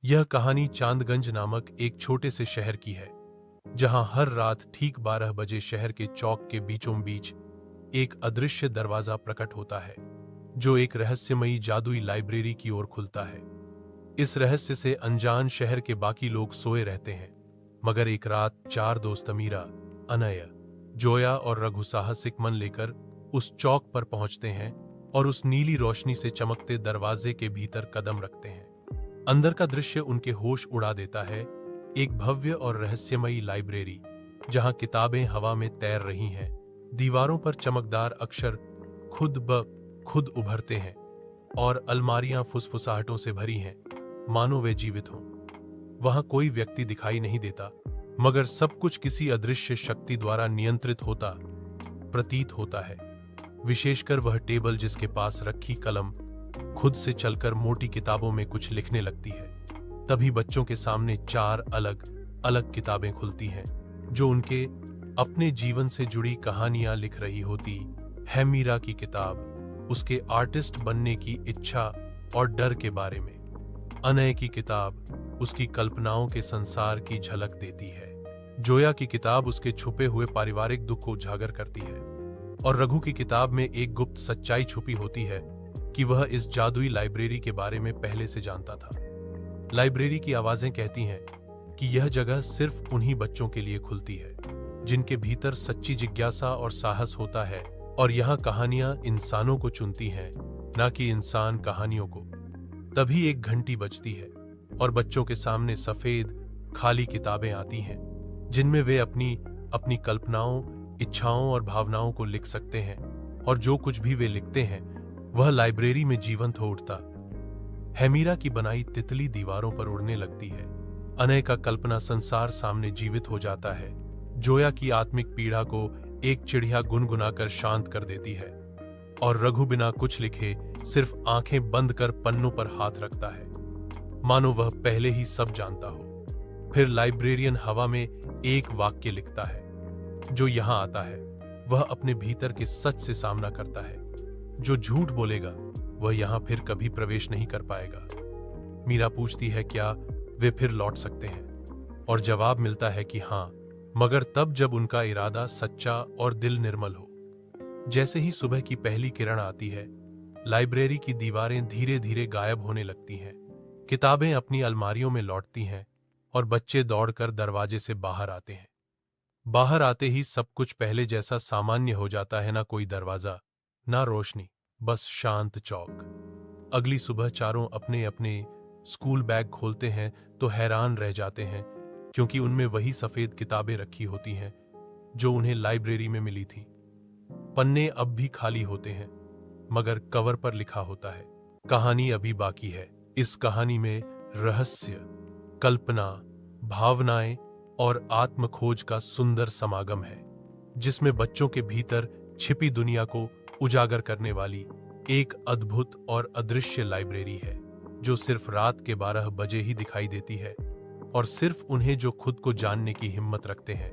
यह कहानी चांदगंज नामक एक छोटे से शहर की है, जहां हर रात ठीक 12 बजे शहर के चौक के बीचों बीच एक अदृश्य दरवाजा प्रकट होता है, जो एक रहस्यमयी जादुई लाइब्रेरी की ओर खुलता है। इस रहस्य से अनजान शहर के बाकी लोग सोए रहते हैं, मगर एक रात 4 दोस्त मीरा, अनय, जोया और रघु साहसिक मन लेकर उस चौक पर पहुंचते हैं और उस नीली रोशनी से चमकते दरवाजे के भीतर कदम रखते हैं। अंदर का दृश्य उनके होश उड़ा देता है। एक भव्य और रहस्यमयी लाइब्रेरी, जहां किताबें हवा में तैर रही हैं, दीवारों पर चमकदार अक्षर खुद ब खुद उभरते हैं और अलमारियां फुसफुसाहटों से भरी हैं, मानो वे जीवित हों। वहां कोई व्यक्ति दिखाई नहीं देता, मगर सब कुछ किसी अदृश्य शक्ति द्वारा नियंत्रित होता प्रतीत होता है। विशेषकर वह टेबल जिसके पास रखी कलम खुद से चलकर मोटी किताबों में कुछ लिखने लगती है। तभी बच्चों के सामने 4 अलग अलग किताबें खुलती हैं, जो उनके अपने जीवन से जुड़ी कहानियां लिख रही होती है। मीरा की किताब उसके आर्टिस्ट बनने की इच्छा और डर के बारे में। अनय की किताब उसकी कल्पनाओं के संसार की झलक देती है। जोया की किताब उसके छुपे हुए पारिवारिक दुख को उजागर करती है। और रघु की किताब में एक गुप्त सच्चाई छुपी होती है कि वह इस जादुई लाइब्रेरी के बारे में पहले से जानता था। लाइब्रेरी की आवाजें कहती हैं कि यह जगह सिर्फ उन्हीं बच्चों के लिए खुलती है जिनके भीतर सच्ची जिज्ञासा और साहस होता है, और यहाँ कहानियां इंसानों को चुनती हैं, ना कि इंसान कहानियों को। तभी एक घंटी बजती है और बच्चों के सामने सफेद खाली किताबें आती हैं, जिनमें वे अपनी अपनी कल्पनाओं, इच्छाओं और भावनाओं को लिख सकते हैं, और जो कुछ भी वे लिखते हैं वह लाइब्रेरी में जीवंत हो उठता है। मीरा की बनाई तितली दीवारों पर उड़ने लगती है। अनय का कल्पना संसार सामने जीवित हो जाता है। जोया की आत्मिक पीड़ा को एक चिड़िया गुनगुनाकर शांत कर देती है, और रघु बिना कुछ लिखे सिर्फ आंखें बंद कर पन्नों पर हाथ रखता है, मानो वह पहले ही सब जानता हो। फिर लाइब्रेरियन हवा में एक वाक्य लिखता है, जो यहां आता है वह अपने भीतर के सच से सामना करता है। जो झूठ बोलेगा वह यहां फिर कभी प्रवेश नहीं कर पाएगा। मीरा पूछती है क्या वे फिर लौट सकते हैं, और जवाब मिलता है कि हां, मगर तब जब उनका इरादा सच्चा और दिल निर्मल हो। जैसे ही सुबह की पहली किरण आती है, लाइब्रेरी की दीवारें धीरे धीरे गायब होने लगती हैं। किताबें अपनी अलमारियों में लौटती हैं और बच्चे दौड़कर दरवाजे से बाहर आते हैं। बाहर आते ही सब कुछ पहले जैसा सामान्य हो जाता है। ना कोई दरवाजा, ना रोशनी, बस शांत चौक। अगली सुबह चारों अपने अपने स्कूल बैग खोलते हैं तो हैरान रह जाते हैं, क्योंकि उनमें वही सफेद किताबें रखी होती हैं जो उन्हें लाइब्रेरी में मिली थी। पन्ने अब भी खाली होते हैं, मगर कवर पर लिखा होता है, कहानी अभी बाकी है। इस कहानी में रहस्य, कल्पना, भावनाएं और आत्मखोज का सुंदर समागम है, जिसमें बच्चों के भीतर छिपी दुनिया को उजागर करने वाली एक अद्भुत और अदृश्य लाइब्रेरी है, जो सिर्फ रात के 12 बजे ही दिखाई देती है, और सिर्फ उन्हें जो खुद को जानने की हिम्मत रखते हैं